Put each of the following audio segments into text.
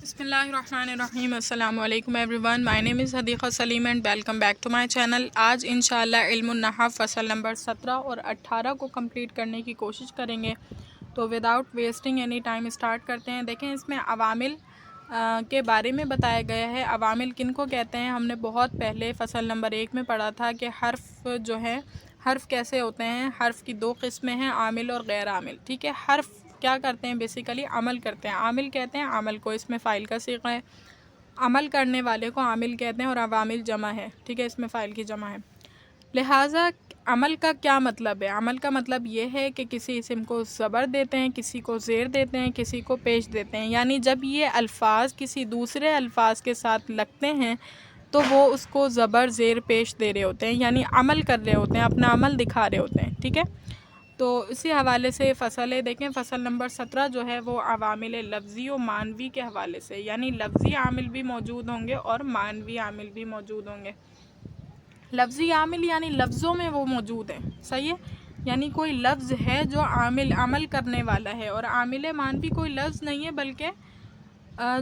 بسم اللہ الرحمن الرحیم۔ السلام علیکم everyone, my name is Hadiqa Saleem and welcome back to my channel. آج انشاءاللہ علم النحو فصل نمبر 17 اور 18 کو کمپلیٹ کرنے کی کوشش کریں گے، تو without wasting any time start کرتے ہیں۔ دیکھیں اس میں عوامل کے بارے میں بتایا گیا ہے۔ عوامل کن کو کہتے ہیں؟ ہم نے بہت پہلے فصل نمبر 1 میں پڑھا تھا کہ حرف جو ہے، حرف کیسے ہوتے ہیں۔ حرف کی 2 قسمیں ہیں، عامل اور غیر عامل، ٹھیک ہے۔ حرف کیا کرتے ہیں؟ بیسیکلی عمل کرتے ہیں۔ عامل کہتے ہیں عمل کو، اس میں فاعل کا صیغہ ہے، عمل کرنے والے کو عامل کہتے ہیں، اور عوامل جمع ہے، ٹھیک ہے، اس میں فاعل کی جمع ہے۔ لہٰذا عمل کا کیا مطلب ہے؟ عمل کا مطلب یہ ہے کہ کسی اسم کو زبر دیتے ہیں، کسی کو زیر دیتے ہیں، کسی کو پیش دیتے ہیں، یعنی جب یہ الفاظ کسی دوسرے الفاظ کے ساتھ لگتے ہیں تو وہ اس کو زبر زیر پیش دے رہے ہوتے ہیں، یعنی عمل کر رہے ہوتے ہیں، اپنا عمل دکھا رہے ہوتے ہیں، ٹھیک ہے۔ تو اسی حوالے سے فصل ہے، دیکھیں فصل نمبر 17 جو ہے وہ عوامل لفظی و معنوی کے حوالے سے، یعنی لفظی عامل بھی موجود ہوں گے اور معنوی عامل بھی موجود ہوں گے۔ لفظی عامل یعنی لفظوں میں وہ موجود ہیں، صحیح ہے، یعنی کوئی لفظ ہے جو عمل کرنے والا ہے، اور عامل معنوی کوئی لفظ نہیں ہے بلکہ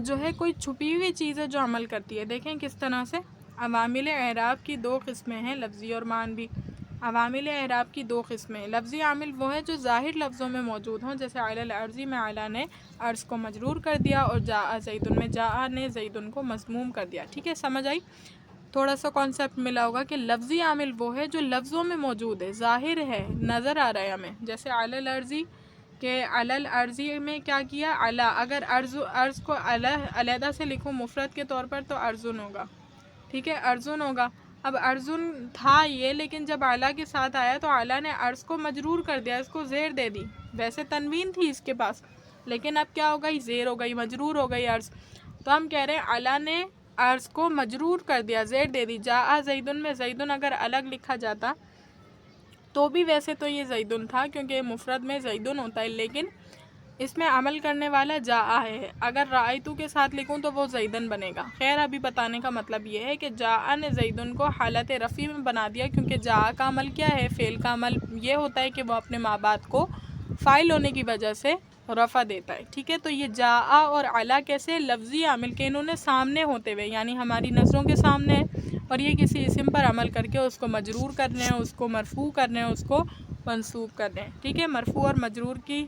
جو ہے کوئی چھپی ہوئی چیز ہے جو عمل کرتی ہے۔ دیکھیں کس طرح سے عوامل اعراب کی 2 قسمیں ہیں، لفظی اور معنوی۔ عوامل اعراب کی 2 قسمیں، لفظی عامل وہ ہے جو ظاہر لفظوں میں موجود ہوں، جیسے علی الارض میں علی نے عرض کو مجرور کر دیا، اور جاء زید میں جاء نے زید کو مضموم کر دیا، ٹھیک ہے، سمجھ آئی؟ تھوڑا سا کانسیپٹ ملا ہوگا کہ لفظی عامل وہ ہے جو لفظوں میں موجود ہے، ظاہر ہے، نظر آ رہا ہے ہمیں، جیسے علی الارض کہ علی الارض میں کیا کیا، علی، اگر عرض کو علیحدہ سے لکھوں مفرد کے طور پر تو ارزن ہوگا، ٹھیک ہے، ارزن ہوگا۔ اب ارزن تھا یہ، لیکن جب اعلیٰ کے ساتھ آیا تو اعلیٰ نے عرض کو مجرور کر دیا، اس کو زیر دے دی، ویسے تنوین تھی اس کے پاس، لیکن اب کیا ہو گئی، زیر ہو گئی، مجرور ہو گئی عرض۔ تو ہم کہہ رہے ہیں اعلیٰ نے عرض کو مجرور کر دیا، زیر دے دی۔ جاء زیدن میں زیدن اگر الگ لکھا جاتا تو بھی ویسے تو یہ زیدن تھا، کیونکہ مفرد میں زیدن ہوتا ہے، لیکن اس میں عمل کرنے والا جاء ہے۔ اگر رأیتو کے ساتھ لکھوں تو وہ زیدن بنے گا۔ خیر، ابھی بتانے کا مطلب یہ ہے کہ جاء نے زیدن کو حالت رفع میں بنا دیا، کیونکہ جاء کا عمل کیا ہے، فعل کا عمل یہ ہوتا ہے کہ وہ اپنے ماں باپ کو فاعل ہونے کی وجہ سے رفع دیتا ہے، ٹھیک ہے۔ تو یہ جاء اور علی کیسے؟ لفظی عامل کے، انہوں نے سامنے ہوتے ہوئے، یعنی ہماری نظروں کے سامنے ہے، اور یہ کسی اسم پر عمل کر کے اس کو مجرور کر رہے ہیں، اس کو مرفوع کر رہے ہیں، اس کو منصوب کر رہے ہیں، ٹھیک ہے۔ مرفوع اور مجرور کی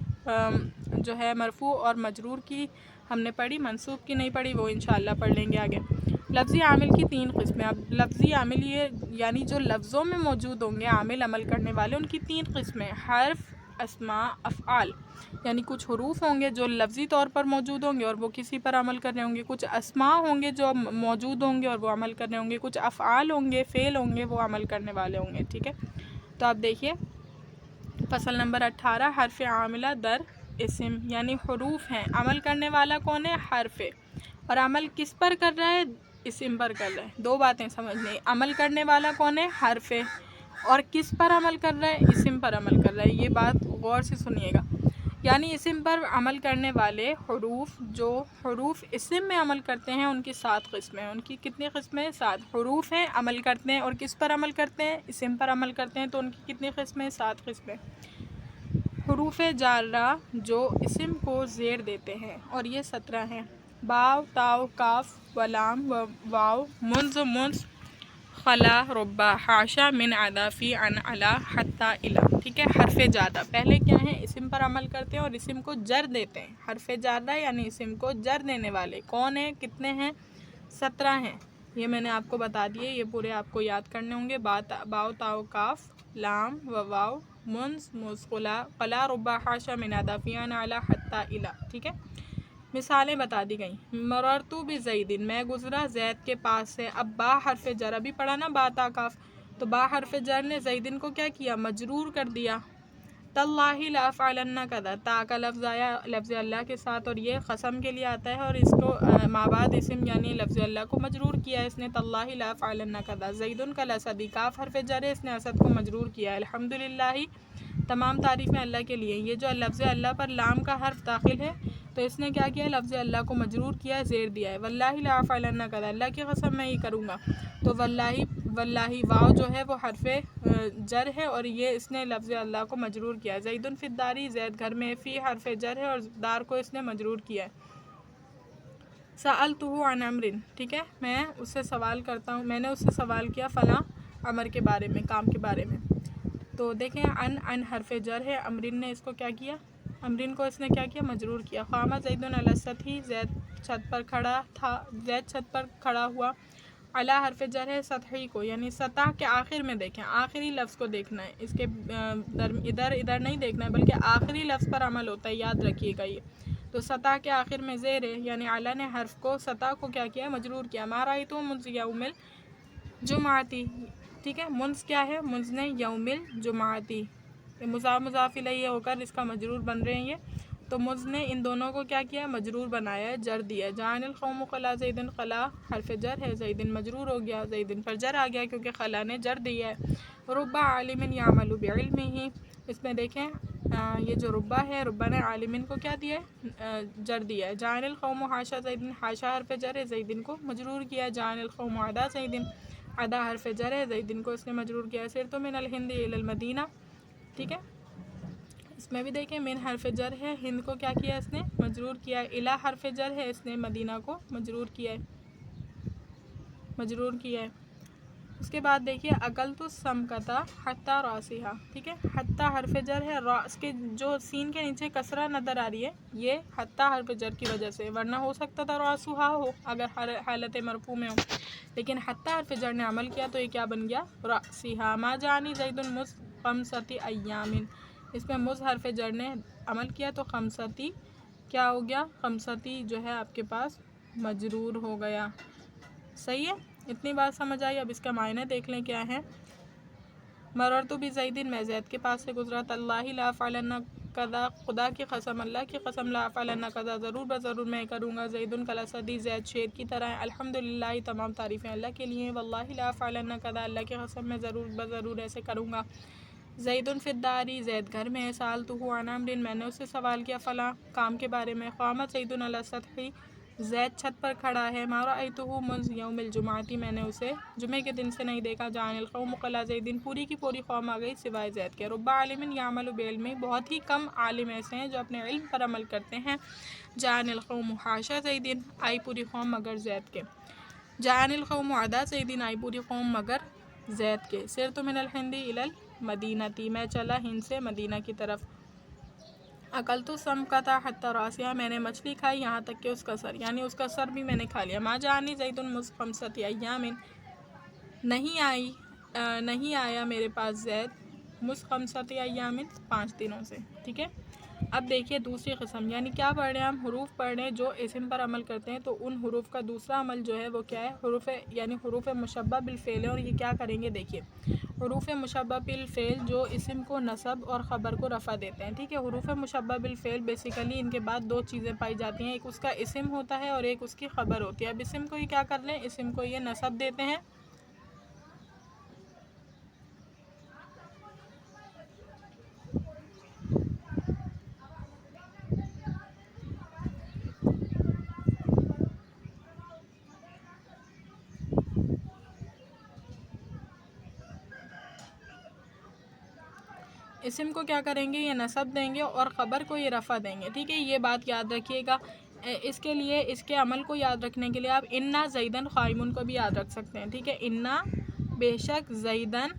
جو ہے، مرفوع اور مجرور کی ہم نے پڑھی، منصوب کی نہیں پڑھی، وہ انشاءاللہ پڑھ لیں گے آگے۔ لفظی عامل کی 3 قسمیں۔ اب لفظی عامل یہ یعنی جو لفظوں میں موجود ہوں گے عامل عمل کرنے والے، ان کی 3 قسمیں، حرف، اسماء، افعال، یعنی کچھ حروف ہوں گے جو لفظی طور پر موجود ہوں گے اور وہ کسی پر عمل کر رہے ہوں گے، کچھ اسماء ہوں گے جو موجود ہوں گے اور وہ عمل کر رہے ہوں گے، کچھ افعال ہوں گے، فعل ہوں گے، وہ عمل کرنے والے ہوں گے، ٹھیک ہے۔ تو آپ دیکھیے فصل نمبر 18، حرف عاملہ در اسم، یعنی حروف ہیں، عمل کرنے والا کون ہے، حرف ہے، اور عمل کس پر کر رہا ہے، اسم پر کر رہا ہے۔ 2 باتیں سمجھنے، عمل کرنے والا کون ہے، حرف ہے، اور کس پر عمل کر رہا ہے، اسم پر عمل کر رہا ہے۔ یہ بات غور سے سنیے گا، یعنی اسم پر عمل کرنے والے حروف، جو حروف اسم میں عمل کرتے ہیں، ان کی 7 قسمیں ہیں۔ ان کی کتنی قسمیں؟ 7 حروف ہیں، عمل کرتے ہیں، اور کس پر عمل کرتے ہیں، اسم پر عمل کرتے ہیں، تو ان کی کتنی قسمیں؟ 7 قسمیں۔ حروف جارہ جو اسم کو زیر دیتے ہیں، اور یہ 17 ہیں، باء، تاء، کاف، ولام، واو، منز، خلا، ربا، حاشا، من، عدا، فی، عن، علی، حتی، الی، ٹھیک ہے۔ حرف جارہ پہلے کیا ہیں، اسم پر عمل کرتے ہیں اور اسم کو جر دیتے ہیں۔ حرف جارہ یعنی اسم کو جر دینے والے کون ہیں، کتنے ہیں؟ 17 ہیں، یہ میں نے آپ کو بتا دیے، یہ پورے آپ کو یاد کرنے ہوں گے۔ باء، تاء، کاف، لام، واو، منز، خلا، ربا، حاشا، من، عدا، فی، عن، علی، حتی، الی، ٹھیک ہے۔ مثالیں بتا دی گئیں، مررتو بزید، میں گزرا زید کے پاس سے۔ اب با حرف جر، ابھی پڑھا نا باء، تاء، کاف، تو با حرف جر نے زیدن کو کیا کیا، مجرور کر دیا۔ تاللہ لافعلن کذا، تا کا لفظ آیا لفظ اللہ کے ساتھ، اور یہ قسم کے لیے آتا ہے، اور اس کو مابعد اسم یعنی لفظ اللہ کو مجرور کیا ہے اس نے، تاللہ لافعلن کذا۔ زیدن کا الاسد، کاف حرف جر ہے، اس نے اسد کو مجرور کیا ہے۔ الحمدللہ، تمام تعریفیں اللہ کے لیے۔ یہ جو لفظ اللہ پر لام کا حرف داخل ہے تو اس نے کیا کیا، لفظ اللہ کو مجرور کیا ہے، زیر دیا ہے۔ واللہ لافعلن کذا، اللہ کی قسم میں یہ کروں گا، تو واللہ واو جو ہے وہ حرف جر ہے، اور یہ اس نے لفظ اللہ کو مجرور کیا ہے۔ زیدن فی الدار، زید گھر میں، فی حرف جر ہے اور دار کو اس نے مجرور کیا ہے۔ سألتہ عن امر، ٹھیک ہے، میں اس سے سوال کرتا ہوں، میں نے اس سے سوال کیا فلاں امر کے بارے میں، کام کے بارے میں۔ تو دیکھیں ان حرف جر ہے، امرن نے اس کو کیا کیا، امرن کو اس نے کیا کیا، مجرور کیا۔ قام زید علی السطح، زید چھت پر کھڑا تھا، زید چھت پر کھڑا ہوا۔ علی حرف جر ہے سطحی کو، یعنی سطح کے آخر میں دیکھیں، آخری لفظ کو دیکھنا ہے، اس کے ادھر نہیں دیکھنا ہے، بلکہ آخری لفظ پر عمل ہوتا ہے، یاد رکھیے گا یہ۔ تو سطح کے آخر میں زیر ہے، یعنی اعلیٰ نے حرف کو سطح کو کیا کیا، مجرور کیا۔ ما رأیتہ منذ یوم الجمعۃ، ٹھیک ہے، منذ کیا ہے، منذ نے یوم الجمعۃ، مضاف الیہ ہو کر اس کا مجرور بن رہے ہیں یہ، تو منذ نے ان دونوں کو کیا کیا، مجرور بنایا ہے، جر دیا ہے۔ جعل القوم خلا زید، خلا حرف جر ہے، زید مجرور ہو گیا، زید پر جر آ گیا کیونکہ خلا نے جر دیا ہے۔ رب عالم یعمل بعلمہ، اس میں دیکھیں یہ جو ربا ہے، ربا نے عالمین کو کیا دیا ہے، جر دیا ہے۔ جعل القوم حاشا زید، حاشا حرف جر ہے، زیدن کو مجرور کیا۔ جعل القوم عدا زید، عدا حرف جر ہے، زیدن کو اس نے مجرور کیا۔ سرت من الہند الی المدینہ، ٹھیک ہے، اس میں بھی دیکھیں من حرف جر ہے، ہند کو کیا کیا اس نے، مجرور کیا ہے۔ الی حرف جر ہے، اس نے مدینہ کو مجرور کیا ہے، مجرور کیا ہے۔ اس کے بعد دیکھیے اکلت السمکۃ حتی راسہا، ٹھیک ہے، حتی حرف جر ہے، راس کے جو سین کے نیچے کسرہ نظر آ رہی ہے، یہ حتی حرف جر کی وجہ سے، ورنہ ہو سکتا تھا راسہا ہو اگر حالت مرفوع میں ہو، لیکن حتی حرف جر نے عمل کیا تو یہ کیا بن گیا، راسہا۔ ما جانی زید منذ خمسۃ ایام، اس میں مذ حرف جر نے عمل کیا تو خمستی کیا ہو گیا، خمستی جو ہے آپ کے پاس مجرور ہو گیا، صحیح ہے، اتنی بات سمجھ آئی۔ اب اس کا معنی دیکھ لیں کیا ہے۔ مررت بزید، میں زید کے پاس سے گزرا، تاللہ لا افعلن کذا، خدا کی قسم، اللہ کی قسم، لا افعلن کذا، ضرور بضرور میں کروں گا، زید کالاسد، زید شیر کی طرح ہے، الحمدللہ، تمام تعریفیں اللہ کے لیے ہیں، واللہ لا افعلن کذا، اللہ کی قسم میں ضرور بضرور ایسے کروں گا۔ زید فی الدار، زید گھر میں ہے۔ سألتہ عن امر، میں نے اس سے سوال کیا فلاں کام کے بارے میں۔ قام زید علی السطح، زید چھت پر کھڑا ہے۔ ما رأیتہ منذ یوم الجمعۃ، میں نے اسے جمعے کے دن سے نہیں دیکھا۔ جعل القوم خلا زید، پوری کی پوری قوم آ گئی سوائے زید کے۔ رب عالم یعمل بعلمہ، بہت ہی کم عالم ایسے ہیں جو اپنے علم پر عمل کرتے ہیں۔ جعل القوم حاشا زید، آئی پوری قوم مگر زید کے۔ جعل القوم عدا زید، آئی پوری قوم مگر زید کے۔ سرت من الہند الی المدینہ، میں چلا ہند سے مدینہ کی طرف۔ اکلت السمکۃ حتی راسہا، میں نے مچھلی کھائی یہاں تک کہ اس کا سر، یعنی اس کا سر بھی میں نے کھا لیا۔ ما جانی زید منذ خمسۃ ایام، نہیں آیا میرے پاس زید منذ خمسۃ ایام، 5 دنوں سے، ٹھیک ہے۔ اب دیکھیے دوسری قسم، یعنی کیا پڑھ رہے ہیں ہم، حروف پڑھ رہے ہیں جو اسم پر عمل کرتے ہیں، تو ان حروف کا دوسرا عمل جو ہے وہ کیا ہے، حروف، یعنی حروف مشبہ بالفعل ہے، اور یہ کیا کریں گے دیکھیے، حروف مشبہ بالفعل جو اسم کو نصب اور خبر کو رفع دیتے ہیں، ٹھیک ہے۔ حروف مشبہ بالفعل بیسیکلی ان کے بعد 2 چیزیں پائی جاتی ہیں، ایک اس کا اسم ہوتا ہے اور ایک اس کی خبر ہوتی ہے۔ اب اسم کو یہ کیا کر لیں، اسم کو یہ نصب دیتے ہیں، اسم کو کیا کریں گے، یہ نصب دیں گے اور خبر کو یہ رفع دیں گے، ٹھیک ہے، یہ بات یاد رکھیے گا۔ اس کے لیے، اس کے عمل کو یاد رکھنے کے لیے آپ انا زیدن قائمن کو بھی یاد رکھ سکتے ہیں، ٹھیک ہے، انا بے شک زیدن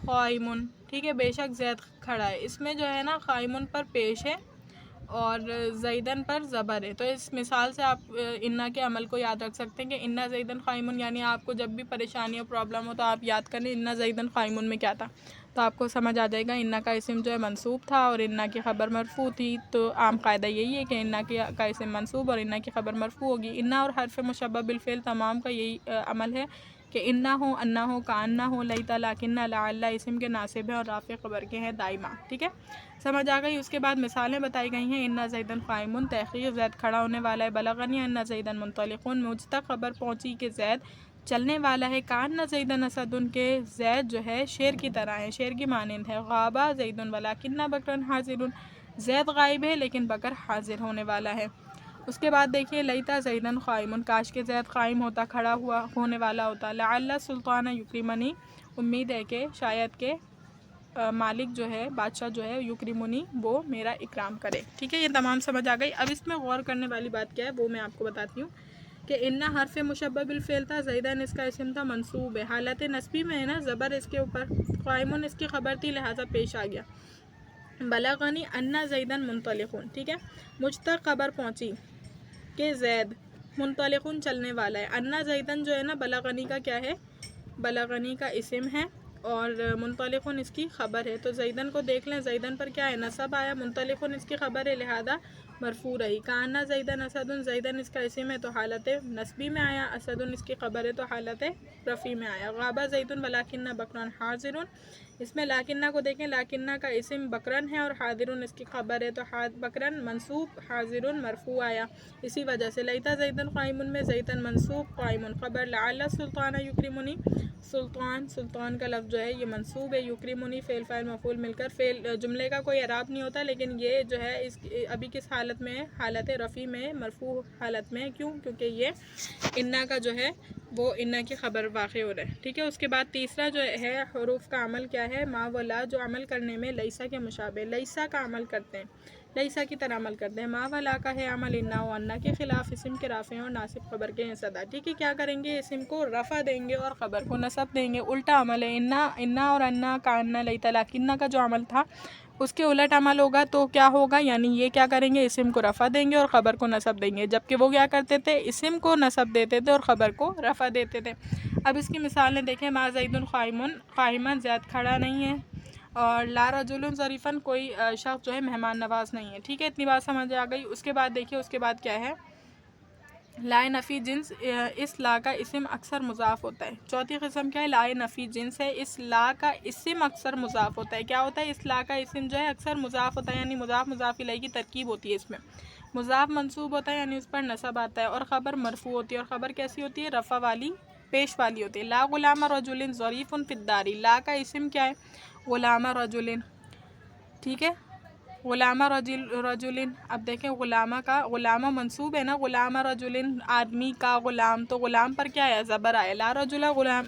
قائمن، ٹھیک ہے، بے شک زید کھڑا ہے، اس میں جو ہے نا قائمن پر پیش ہے اور زیدن پر زبر ہے، تو اس مثال سے آپ انا کے عمل کو یاد رکھ سکتے ہیں کہ انا زیدن قائمن، یعنی آپ کو جب بھی پریشانی اور پرابلم ہو تو آپ یاد کریں انا زیدن قائمن میں کیا تھا، تو آپ کو سمجھ آ جائے گا۔ انا کا اسم جو ہے منصوب تھا اور انا کی خبر مرفوع تھی، تو عام قاعدہ یہی ہے کہ انا کا اسم منصوب اور انا کی خبر مرفوع ہوگی۔ انا اور حرف مشبہ بالفعل تمام کا یہی عمل ہے کہ انا ہو، انا ہو، کانا ہو، لیتا، لیکن، لعل اسم کے ناصب ہیں اور رافع خبر کے ہیں دائمہ، ٹھیک ہے، سمجھ آ گئی۔ اس کے بعد مثالیں بتائی گئی ہیں، انا زیدن قائمن، تحقیق زید کھڑا ہونے والا ہے، بلغنی انا زیدن منطلقن، مجھ تک خبر پہنچی کہ زید چلنے والا ہے، کان زیدن اسدن، کے زید جو ہے شیر کی طرح ہے، شیر کی مانند ہے، غابا زیدن ولکن بکرن حاضر، زید غائب ہے لیکن بکر حاضر ہونے والا ہے۔ اس کے بعد دیکھیے لیتا زیدن قائمن، کاش کے زید قائم ہوتا، کھڑا ہونے والا ہوتا، لعل سلطان یکرمنی، امید ہے کہ شاید کہ مالک جو ہے بادشاہ جو ہے یکرمنی وہ میرا اکرام کرے. ٹھیک ہے, یہ تمام سمجھ آ گئی. اب اس میں غور کرنے والی بات کیا ہے وہ میں آپ کو بتاتی ہوں کہ ان حرف مشبہ بالفعل تھا, زیدن اس کا اسم تھا, منصوب ہے, حالت نصبی میں ہے نا, زبر اس کے اوپر, قائمون اس کی خبر تھی لہٰذا پیش آ گیا. بلغنی ان زیدن منطلقون. ٹھیک ہے, مجھ تک خبر پہنچی کہ زید منطلقون چلنے والا ہے. ان زیدن جو ہے نا بلغنی کا کیا ہے, بلغنی کا اسم ہے اور منطلقون اس کی خبر ہے. تو زیدن کو دیکھ لیں, زیدن پر کیا ہے, نصب آیا, منطلقون اس کی خبر ہے لہذا مرفوع رہی. کانا زیدن اسدن, زیدن اس کا اسم ہے تو حالت نصبی میں آیا, اسدن اس کی خبر ہے تو حالت رفعی میں آیا. غابہ زیدن ولکن بکرن حاضرن, اس میں لاکنہ کو دیکھیں, لاکنہ کا اسم بکرن ہے اور حاضرن اس کی خبر ہے تو بکرن منصوب, حاضرن مرفوع آیا. اسی وجہ سے لیتا زیدن قائمن میں زیدن منصوب, قائمن خبر. لعل سلطان یکرمنی, سلطان, سلطان کا لفظ جو ہے یہ منصوب ہے, یکرمنی فعل فاعل مفعول مل کر فعل جملے کا کوئی اعراب نہیں ہوتا, لیکن یہ جو ہے اس ابھی کس حالت میں ہے, حالت رفع میں, مرفوع حالت میں. کیوں, کیونکہ یہ انا کا جو ہے وہ انا کی خبر واقع ہو رہا ہے. ٹھیک ہے, اس کے بعد تیسرا جو ہے حروف کا عمل کیا ہے, ما و لا, جو عمل کرنے میں لیسا کے مشابہ, لیسا کا عمل کرتے ہیں, لیسا کی طرح عمل کرتے ہیں. ما و لا کا ہے عمل انا و انا کے خلاف, اسم کے رافع اور ناصب خبر کے ہیں صدا. ٹھیک ہے, کیا کریں گے, اسم کو رفع دیں گے اور خبر کو نصب دیں گے. الٹا عمل ہے, انا اور انا کا انا لیتا لاکنہ کا جو عمل تھا اس کے الٹ عمل ہوگا. تو کیا ہوگا, یعنی یہ کیا کریں گے, اسم کو رفع دیں گے اور خبر کو نصب دیں گے, جبکہ وہ کیا کرتے تھے, اسم کو نصب دیتے تھے اور خبر کو رفع دیتے تھے. اب اس کی مثالیں دیکھیں, ما زیدن قائمن, قائمن زید کھڑا نہیں ہے, اور لا رجل ظریفن, کوئی شخص جو ہے مہمان نواز نہیں ہے. ٹھیک ہے, اتنی بات سمجھ آ گئی. اس کے بعد دیکھیے, اس کے بعد کیا ہے, لائے نفی جنس, اس لا کا اسم اکثر مضاف ہوتا ہے. چوتھی قسم کیا ہے, لائے نفی جنس ہے, اس لا کا اسم اکثر مضاف ہوتا ہے. کیا ہوتا ہے, اس لا کا اسم جو ہے اکثر مضاف ہوتا ہے, یعنی مضاف مضاف الیہ کی ترکیب ہوتی ہے اس میں. مضاف منصوب ہوتا ہے یعنی اس پر نصب آتا ہے, اور خبر مرفوع ہوتی ہے, اور خبر کیسی ہوتی ہے, رفع والی, پیش والی ہوتی ہے. لا غلام رجل ظریف فی الدار, لا کا اسم کیا ہے, غلام رجل. ٹھیک ہے, غلامہ رجل. اب دیکھیں غلامہ کا, غلامہ منصوب ہے نا, غلامہ رجل آدمی کا غلام, تو غلام پر کیا ہے, زبر آئے. لا رجل غلام,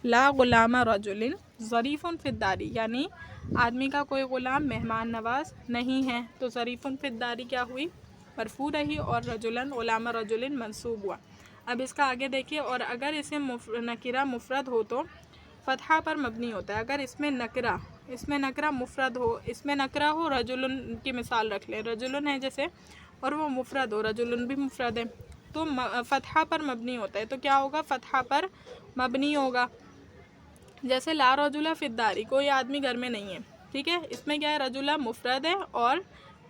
لا غلامہ رجل ظریف فی الدار, یعنی آدمی کا کوئی غلام مہمان نواز نہیں ہے. تو ظریف فی الدار کیا ہوئی, مرفوع رہی, اور رجلن غلامہ رجل منصوب ہوا. اب اس کا آگے دیکھیے, اور اگر اسم نکرہ مفرد ہو تو فتحہ پر مبنی ہوتا ہے. اگر اس میں نکرہ مفرد ہو, اس میں نکرہ ہو, رجلن کی مثال رکھ لیں, رجلن ہے جیسے, اور وہ مفرد ہو, رجلن بھی مفرد ہے, تو فتحہ پر مبنی ہوتا ہے. تو کیا ہوگا, فتحہ پر مبنی ہوگا. جیسے لا رجل فی الدار, کوئی آدمی گھر میں نہیں ہے. ٹھیک ہے, اس میں کیا ہے, رجل مفرد ہے اور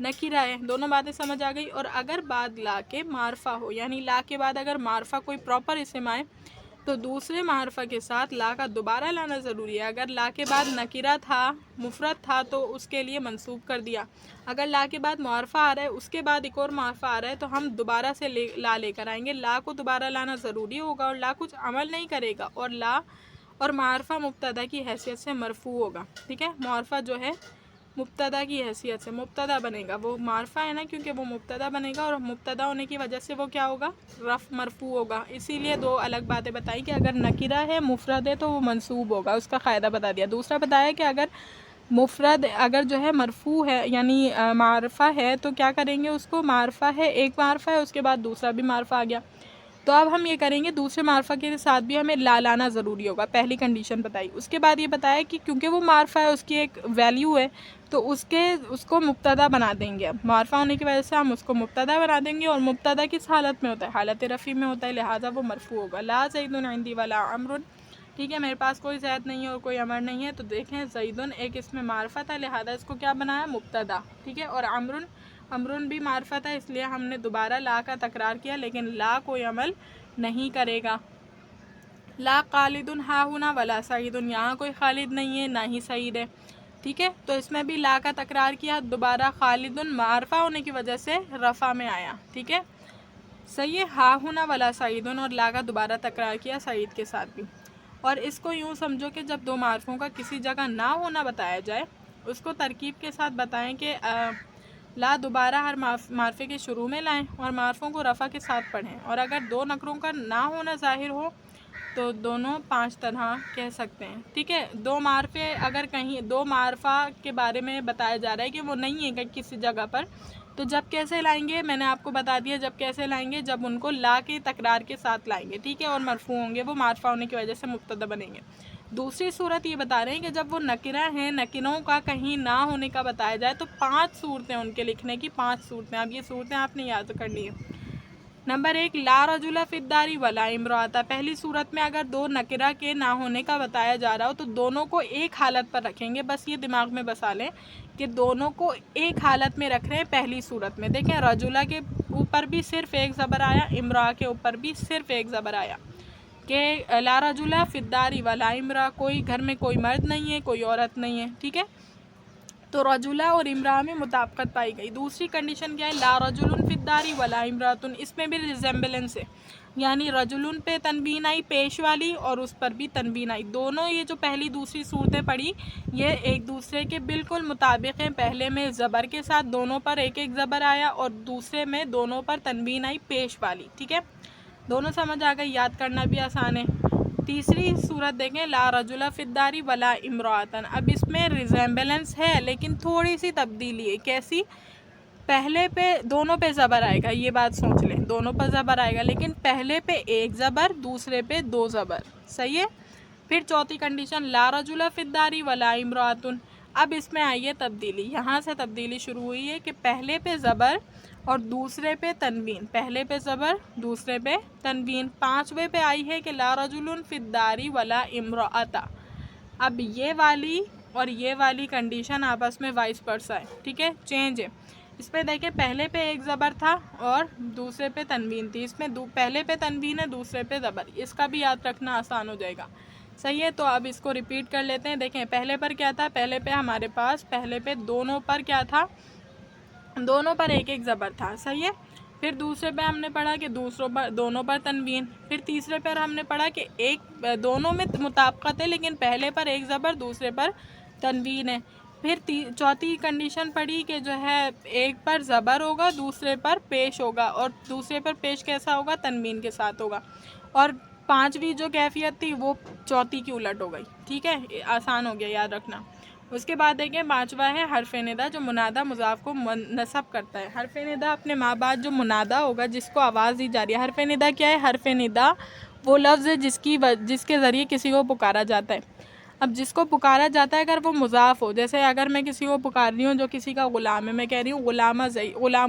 نکرہ ہے, دونوں باتیں سمجھ آ گئی. اور اگر بعد لا کے معرفہ ہو, یعنی لا کے بعد اگر معرفہ کوئی پراپر اسم آئے تو دوسرے معرفہ کے ساتھ لا کا دوبارہ لانا ضروری ہے. اگر لا کے بعد نکرہ تھا, مفرد تھا, تو اس کے لیے منصوب کر دیا. اگر لا کے بعد معرفہ آ رہا ہے, اس کے بعد ایک اور معرفہ آ رہا ہے, تو ہم دوبارہ سے لا لے کر آئیں گے. لا کو دوبارہ لانا ضروری ہوگا, اور لا کچھ عمل نہیں کرے گا, اور لا اور معرفہ مبتدا کی حیثیت سے مرفوع ہوگا. ٹھیک ہے, معرفہ جو ہے مبتدا کی حیثیت سے مبتدا بنے گا, وہ معرفہ ہے نا, کیونکہ وہ مبتدا بنے گا, اور مبتدا ہونے کی وجہ سے وہ کیا ہوگا, مرفوع ہوگا. اسی لیے دو الگ باتیں بتائی کہ اگر نکرہ ہے, مفرد ہے, تو وہ منصوب ہوگا, اس کا قاعدہ بتا دیا. دوسرا بتایا کہ اگر مفرد, اگر جو ہے مرفوع ہے یعنی معرفہ ہے, تو کیا کریں گے, اس کو معرفہ ہے, ایک معرفہ ہے, اس کے بعد دوسرا بھی معرفہ آ گیا, تو اب ہم یہ کریں گے, دوسرے معرفہ کے ساتھ بھی ہمیں لا لانا ضروری ہوگا. پہلی کنڈیشن بتائی. اس کے بعد یہ بتایا کہ کیونکہ وہ معرفہ ہے, اس کی ایک ویلیو ہے, تو اس کو مبتدا بنا دیں گے. اب معرفہ ہونے کی وجہ سے ہم اس کو مبتدا بنا دیں گے, اور مبتدا کس حالت میں ہوتا ہے, حالت رفع میں ہوتا ہے, لہٰذا وہ مرفوع ہوگا. لا زید عندی ولا عمر. ٹھیک ہے, میرے پاس کوئی زید نہیں ہے اور کوئی عمر نہیں ہے, تو دیکھیں زید ایک اس میں معرفہ تھا, لہٰذا اس کو کیا بنایا, مبتدا. ٹھیک ہے, اور عمر بھی معرفہ تھا, اس لیے ہم نے دوبارہ لا کا تکرار کیا, لیکن لا کوئی عمل نہیں کرے گا. لا خالد ہا ہنا ولا سعید, یہاں کوئی خالد نہیں ہے, نہ ہی سعید ہے. ٹھیک ہے, تو اس میں بھی لا کا تکرار کیا, دوبارہ خالد معرفہ ہونے کی وجہ سے رفع میں آیا. ٹھیک ہے, صحیح ہے, ہا ہنا ولا سعید, اور لا کا دوبارہ تکرار کیا سعید کے ساتھ بھی. اور اس کو یوں سمجھو کہ جب دو معرفوں کا کسی جگہ نہ ہونا بتایا جائے, اس کو ترکیب کے ساتھ بتائیں کہ لا دوبارہ ہر معرفے کے شروع میں لائیں, اور معرفوں کو رفع کے ساتھ پڑھیں. اور اگر دو نکروں کا نہ ہونا ظاہر ہو تو دونوں 5 طرح کہہ سکتے ہیں، ٹھیک ہے۔ 2 معرفے اگر کہیں 2 معرفہ کے بارے میں بتایا جا رہا ہے کہ وہ نہیں ہے کہ کسی جگہ پر، تو جب کیسے لائیں گے، میں نے آپ کو بتا دیا جب کیسے لائیں گے، جب ان کو لا کے تکرار کے ساتھ لائیں گے، ٹھیک ہے، اور مرفوع ہوں گے، وہ معرفہ ہونے کی وجہ سے مبتدا بنیں گے۔ دوسری صورت یہ بتا رہے ہیں کہ جب وہ نکرہ ہیں، نکروں کا کہیں نہ ہونے کا بتایا جائے، تو 5 صورتیں ان کے لکھنے کی، 5 صورتیں۔ اب یہ صورتیں آپ نے یاد کر لی ہیں۔ نمبر 1، لا رجل فی الدار ولا امرأۃ۔ پہلی صورت میں اگر 2 نکرہ کے نہ ہونے کا بتایا جا رہا ہو تو دونوں کو ایک حالت پر رکھیں گے، بس یہ دماغ میں بسا لیں کہ دونوں کو ایک حالت میں رکھ رہے ہیں پہلی صورت میں۔ دیکھیں رجلہ کے اوپر بھی صرف ایک زبر آیا، امرأہ کے اوپر بھی صرف ایک زبر آیا کہ لا رجل فی الدار ولا امرأۃ، کوئی گھر میں کوئی مرد نہیں ہے، کوئی عورت نہیں ہے، ٹھیک ہے، تو رجلہ اور امرأہ میں مطابقت پائی گئی۔ دوسری کنڈیشن کیا ہے، لا رجل فی الدار ولا امرأۃ، اس میں بھی ریزمبلنس ہے، یعنی رجل پہ تنوین آئی پیش والی اور اس پر بھی تنوین آئی، دونوں یہ جو پہلی دوسری صورتیں پڑھی یہ ایک دوسرے کے بالکل مطابق ہیں۔ پہلے میں زبر کے ساتھ دونوں پر ایک ایک زبر آیا اور دوسرے میں دونوں پر تنوین آئی پیش والی، ٹھیک ہے، دونوں سمجھ آ گئی، یاد کرنا بھی آسان ہے۔ تیسری صورت دیکھیں، لا رجل فی الدار ولا امرأۃ، اب اس میں ریزمبلنس ہے لیکن تھوڑی سی تبدیلی ہے، کیسی، پہلے پہ دونوں پہ زبر آئے گا، یہ بات سوچ لیں، دونوں پر زبر آئے گا لیکن پہلے پہ ایک زبر دوسرے پہ 2 زبر، صحیح ہے۔ پھر چوتھی کنڈیشن، لا رجل فی الدار ولا امرأۃ، اب اس میں آئی ہے تبدیلی، یہاں سے تبدیلی شروع ہوئی ہے کہ پہلے پہ زبر اور دوسرے پہ تنوین، پہلے پہ زبر دوسرے پہ تنوین۔ 5ویں پہ آئی ہے کہ لا رجل فی الدار ولا امرأۃ، اب یہ والی اور یہ والی کنڈیشن آپس میں وائس ورسا ہے، ٹھیک ہے، چینج ہے۔ اس پہ دیکھیں پہلے پہ ایک زبر تھا اور دوسرے پہ تنوین تھی، اس میں پہلے پہ تنوین ہے دوسرے پہ زبر، اس کا بھی یاد رکھنا آسان ہو جائے گا، صحیح ہے۔ تو اب اس کو ریپیٹ کر لیتے ہیں، دیکھیں پہلے پر کیا تھا، پہلے پہ ہمارے پاس پہلے پہ دونوں پر کیا تھا، دونوں پر ایک ایک زبر تھا، صحیح ہے۔ پھر دوسرے پہ ہم نے پڑھا کہ دونوں پر تنوین، پھر تیسرے پر ہم نے پڑھا کہ دونوں میں مطابقت ہے لیکن پہلے پر ایک زبر دوسرے پر تنوین ہے۔ پھر چوتھی کنڈیشن پڑھی کہ جو ہے ایک پر زبر ہوگا دوسرے پر پیش ہوگا، اور دوسرے پر پیش کیسا ہوگا، تنوین کے ساتھ ہوگا، اور 5ویں جو کیفیت تھی وہ چوتھی کی الٹ ہو گئی، ٹھیک ہے، آسان ہو گیا یاد رکھنا۔ اس کے بعد دیکھیں 5واں ہے حرف ندا، جو منادہ مضاف کو نصب کرتا ہے۔ حرف ندا اپنے ماں بعد جو منادہ ہوگا جس کو آواز دی جا رہی ہے، حرف ندا کیا ہے، حرف ندا وہ لفظ ہے جس کے ذریعے کسی کو پکارا جاتا ہے۔ اب جس کو پکارا جاتا ہے اگر وہ مضاف ہو، جیسے اگر میں کسی کو پکار رہی ہوں جو کسی کا غلام ہے، میں کہہ رہی ہوں غلام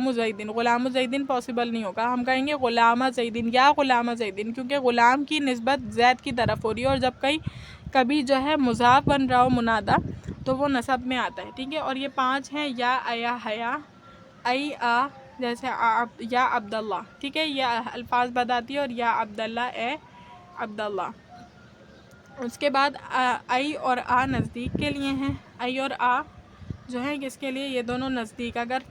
زیدن، غلام زیدن پاسبل نہیں ہوگا، ہم کہیں گے غلام زیدن یا غلام زیدن، کیونکہ غلام کی نسبت زید کی طرف ہو رہی ہے، اور جب کبھی جو ہے مضاف بن رہا ہو منادہ تو وہ نصب میں آتا ہے، ٹھیک ہے۔ اور یہ 5 ہیں، یا ایا حیا، ای آ، جیسے یا عبداللہ، ٹھیک ہے، یہ الفاظ بتاتی ہے، اور یا عبداللہ، اے عبداللہ۔ اس کے بعد ای اور آ نزدیک کے لیے ہیں، ای اور آ جو ہے کس کے لیے، یہ دونوں نزدیک، اگر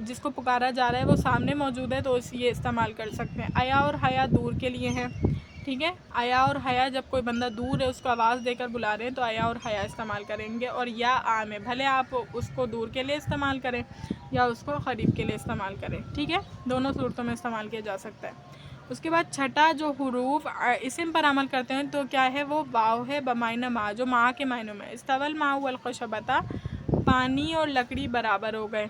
جس کو پکارا جا رہا ہے وہ سامنے موجود ہے تو یہ استعمال کر سکتے ہیں۔ ایا اور حیا دور کے لیے ہیں، ٹھیک ہے، ایا اور حیا جب کوئی بندہ دور ہے اس کو آواز دے کر بلا رہے ہیں تو ایا اور حیا استعمال کریں گے، اور یا آ میں بھلے آپ اس کو دور کے لیے استعمال کریں یا اس کو قریب کے لیے استعمال کریں، ٹھیک ہے، دونوں صورتوں میں استعمال کیا جا سکتا ہے۔ اس کے بعد چھٹا جو حروف اسم پر عمل کرتے ہیں تو کیا ہے، وہ واو ہے بمعنی ما، جو ما کے معنوں میں، استوى الماء والخشبۃ، پانی اور لکڑی برابر ہو گئے،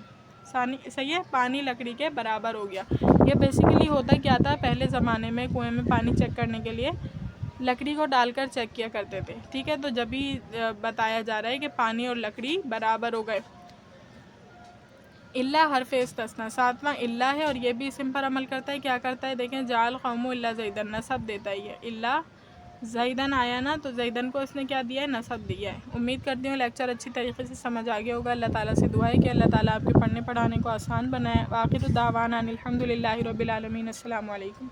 صحیح ہے، پانی لکڑی کے برابر ہو گیا۔ یہ بیسیکلی ہوتا کیا تھا، پہلے زمانے میں کنویں میں پانی چیک کرنے کے لیے لکڑی کو ڈال کر چیک کیا کرتے تھے، ٹھیک ہے، تو جب بھی بتایا جا رہا ہے کہ پانی اور لکڑی برابر ہو گئے۔ اللہ حرف استثناء، 7واں اللہ ہے اور یہ بھی اسم پر عمل کرتا ہے، کیا کرتا ہے، دیکھیں جعل قوم الا زیدن، نصب دیتا ہے، یہ اللہ زیدن آیا نا تو زیدن کو اس نے کیا دیا ہے، نصب دیا ہے۔ امید کرتی ہوں لیکچر اچھی طریقے سے سمجھ آ گیا ہوگا، اللہ تعالیٰ سے دعا ہے کہ اللہ تعالیٰ آپ کے پڑھنے پڑھانے کو آسان بنائے۔ وآخر دعوانا الحمد للہ رب العالمین، السلام علیکم۔